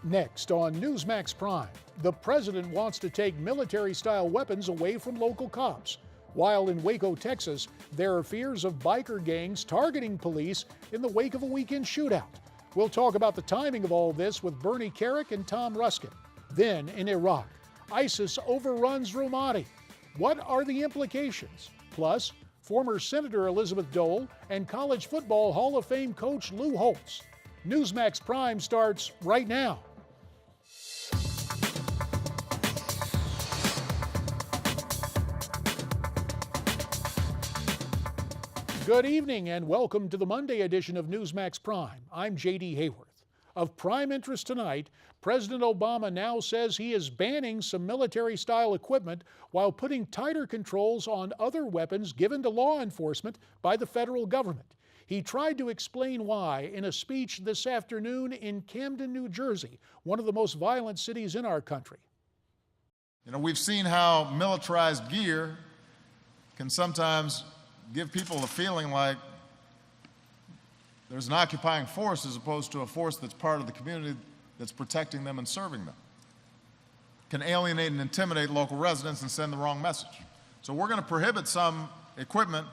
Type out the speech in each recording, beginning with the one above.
Next on Newsmax Prime, the president wants to take military-style weapons away from local cops. While in Waco, Texas, there are fears of biker gangs targeting police in the wake of a weekend shootout. We'll talk about the timing of all this with Bernie Kerik and Tom Ruskin. Then in Iraq, ISIS overruns Ramadi. What are the implications? Plus, former Senator Elizabeth Dole and college football Hall of Fame coach Lou Holtz. Newsmax Prime starts right now. Good evening and welcome to the Monday edition of Newsmax Prime. I'm J.D. Hayworth. Of prime interest tonight, President Obama now says he is banning some military-style equipment while putting tighter controls on other weapons given to law enforcement by the federal government. He tried to explain why in a speech this afternoon in Camden, New Jersey, one of the most violent cities in our country. You know, we've seen how militarized gear can sometimes give people a feeling like there's an occupying force as opposed to a force that's part of the community that's protecting them and serving them. Can alienate and intimidate local residents and send the wrong message. So we're going to prohibit some equipment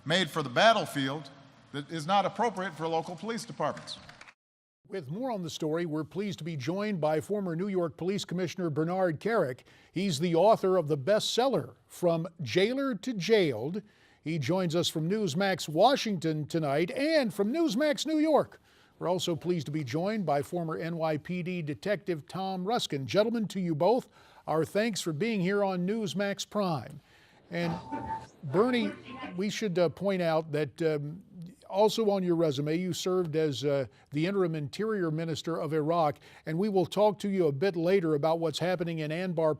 made for the battlefield that is not appropriate for local police departments. With more on the story, we're pleased to be joined by former New York Police Commissioner Bernard Kerik. He's the author of the bestseller, From Jailer to Jailed. He joins us from Newsmax Washington tonight and from Newsmax New York. We're also pleased to be joined by former NYPD Detective Tom Ruskin. Gentlemen, to you both, our thanks for being here on Newsmax Prime. And Bernie, we should point out that also on your resume, you served as the interim interior minister of Iraq, and we will talk to you a bit later about what's happening in Anbar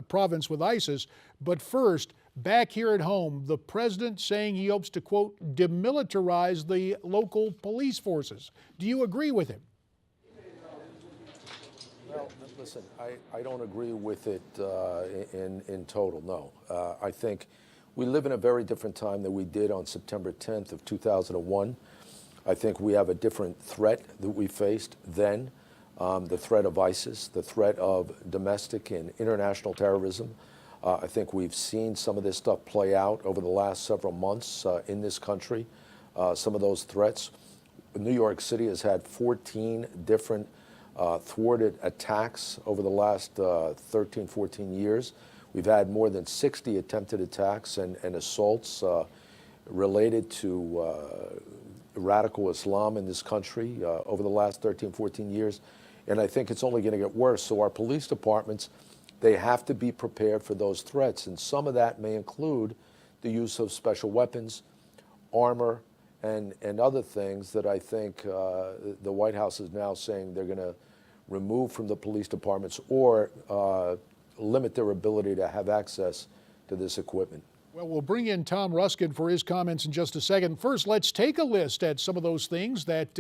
province with ISIS. But first, back here at home, the president saying he hopes to, quote, demilitarize the local police forces. Do you agree with him? Well, listen, I don't agree with it in total, no. I think we live in a very different time than we did on September 10th of 2001. I think we have a different threat that we faced then, the threat of ISIS, the threat of domestic and international terrorism. I think we've seen some of this stuff play out over the last several months in this country, some of those threats. New York City has had 14 different thwarted attacks over the last 13, 14 years. We've had more than 60 attempted attacks and assaults related to radical Islam in this country over the last 13, 14 years. And I think it's only going to get worse. So our police departments, they have to be prepared for those threats. And some of that may include the use of special weapons, armor, and other things that I think the White House is now saying they're going to remove from the police departments or limit their ability to have access to this equipment. Well, we'll bring in Tom Ruskin for his comments in just a second. First, let's take a list at some of those things that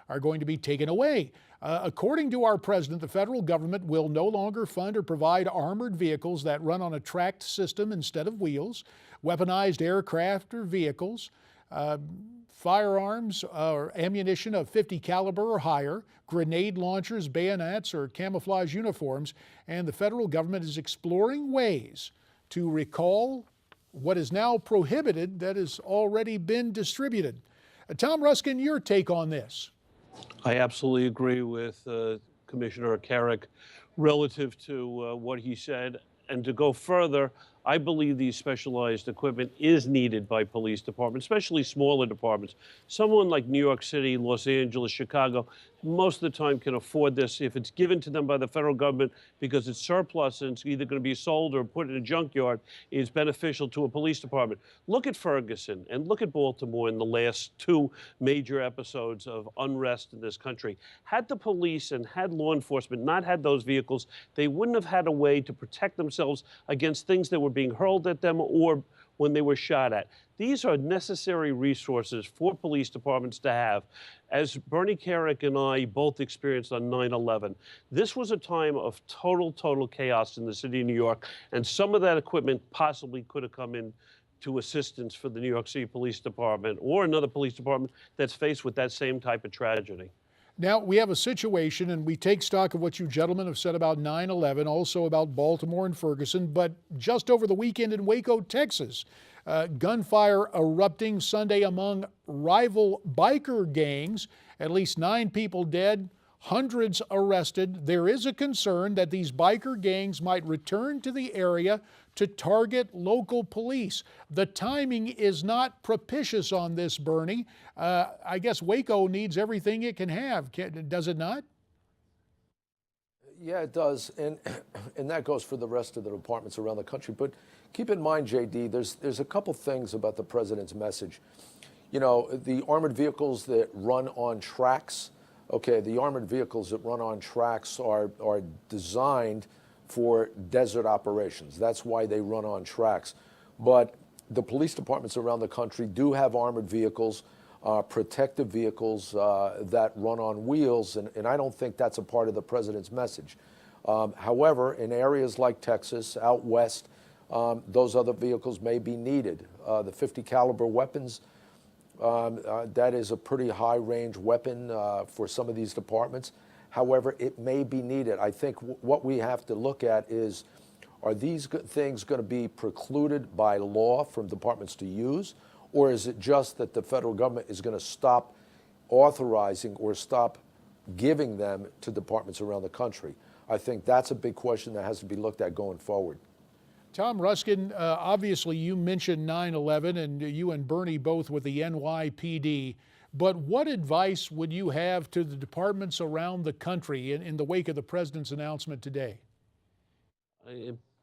are going to be taken away. According to our president, the federal government will no longer fund or provide armored vehicles that run on a tracked system instead of wheels, weaponized aircraft or vehicles, firearms or ammunition of .50 caliber or higher, grenade launchers, bayonets, or camouflage uniforms, and the federal government is exploring ways to recall what is now prohibited that has already been distributed. Tom Ruskin, your take on this? I absolutely agree with Commissioner Kerik relative to what he said. And to go further, I believe these specialized equipment is needed by police departments, especially smaller departments. Someone like New York City, Los Angeles, Chicago, most of the time can afford this. If it's given to them by the federal government because it's surplus and it's either going to be sold or put in a junkyard, it's beneficial to a police department. Look at Ferguson and look at Baltimore in the last two major episodes of unrest in this country. Had the police and had law enforcement not had those vehicles, they wouldn't have had a way to protect themselves against things that were being hurled at them or when they were shot at. These are necessary resources for police departments to have. As Bernie Kerik and I both experienced on 9/11, this was a time of total chaos in the city of New York, and some of that equipment possibly could have come in to assistance for the New York City Police Department or another police department that's faced with that same type of tragedy. Now, we have a situation, and we take stock of what you gentlemen have said about 9/11, also about Baltimore and Ferguson, but just over the weekend in Waco, Texas, gunfire erupting Sunday among rival biker gangs, at least 9 people dead, hundreds arrested. There is a concern that these biker gangs might return to the area to target local police. The timing is not propitious on this, Bernie. I guess Waco needs everything it can have, does it not? Yeah, it does, and that goes for the rest of the departments around the country. But keep in mind, JD, there's a couple things about the president's message. You know, the armored vehicles that run on tracks. Okay, the armored vehicles that run on tracks are designed for desert operations. That's why they run on tracks. But the police departments around the country do have armored vehicles, protective vehicles that run on wheels, and I don't think that's a part of the president's message. However, in areas like Texas, out west, those other vehicles may be needed. The .50 caliber weapons, that is a pretty high-range weapon for some of these departments. However, it may be needed. I think what we have to look at is, are these things going to be precluded by law from departments to use, or is it just that the federal government is going to stop authorizing or stop giving them to departments around the country? I think that's a big question that has to be looked at going forward. Tom Ruskin, obviously you mentioned 9/11, and you and Bernie both with the NYPD. But what advice would you have to the departments around the country in the wake of the president's announcement today?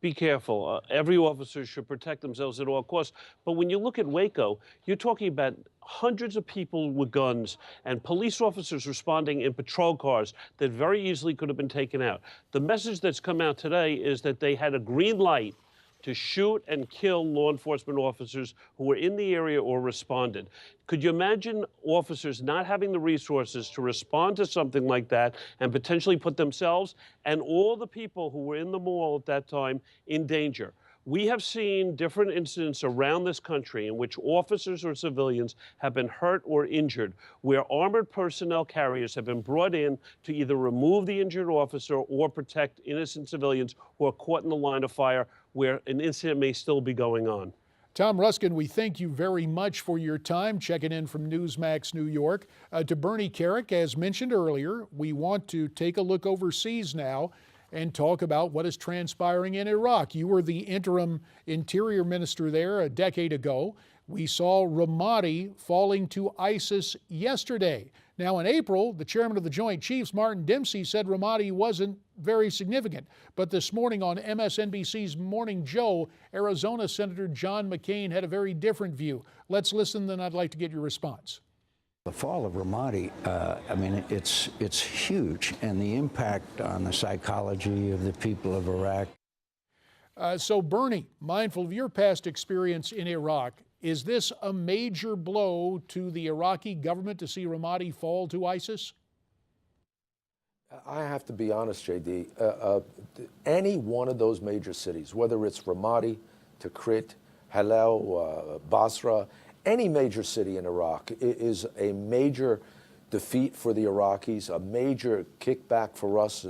Be careful. Every officer should protect themselves at all costs. But when you look at Waco, you're talking about hundreds of people with guns and police officers responding in patrol cars that very easily could have been taken out. The message that's come out today is that they had a green light to shoot and kill law enforcement officers who were in the area or responded. Could you imagine officers not having the resources to respond to something like that and potentially put themselves and all the people who were in the mall at that time in danger? We have seen different incidents around this country in which officers or civilians have been hurt or injured, where armored personnel carriers have been brought in to either remove the injured officer or protect innocent civilians who are caught in the line of fire where an incident may still be going on. Tom Ruskin, we thank you very much for your time checking in from Newsmax, New York. To Bernie Kerik, as mentioned earlier, we want to take a look overseas now and talk about what is transpiring in Iraq. You were the interim interior minister there a decade ago. We saw Ramadi falling to ISIS yesterday. Now in April, the chairman of the Joint Chiefs, Martin Dempsey, said Ramadi wasn't very significant. But this morning on MSNBC's Morning Joe, Arizona Senator John McCain had a very different view. Let's listen, then I'd like to get your response. The fall of Ramadi, I mean, it's huge, and the impact on the psychology of the people of Iraq. So Bernie, mindful of your past experience in Iraq, is this a major blow to the Iraqi government to see Ramadi fall to ISIS? I have to be honest, JD. Any one of those major cities, whether it's Ramadi, Tikrit, Halal, Basra, any major city in Iraq is a major defeat for the Iraqis, a major kickback for us.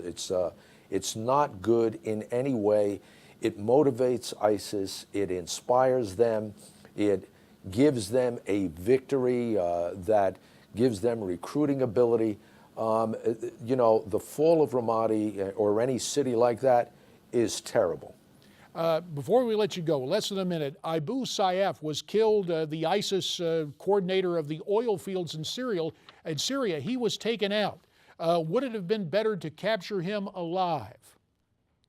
It's not good in any way. It motivates ISIS. It inspires them. It gives them a victory that gives them recruiting ability. You know, the fall of Ramadi or any city like that is terrible. Before we let you go, less than a minute, Abu Sayyaf was killed, the ISIS coordinator of the oil fields in Syria. He was taken out. Would it have been better to capture him alive?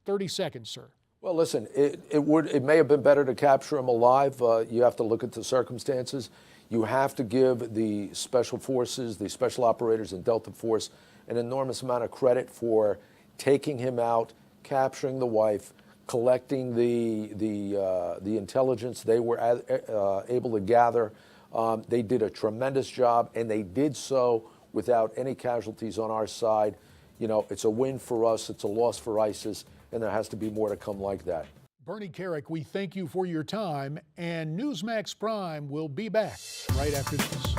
30 seconds, sir. Well, listen, it may have been better to capture him alive. You have to look at the circumstances. You have to give the special forces, the special operators in Delta Force, an enormous amount of credit for taking him out, capturing the wife, collecting the intelligence they were able to gather. They did a tremendous job, and they did so without any casualties on our side. You know, it's a win for us, it's a loss for ISIS, and there has to be more to come like that. Bernie Kerik, we thank you for your time, and Newsmax Prime will be back right after this.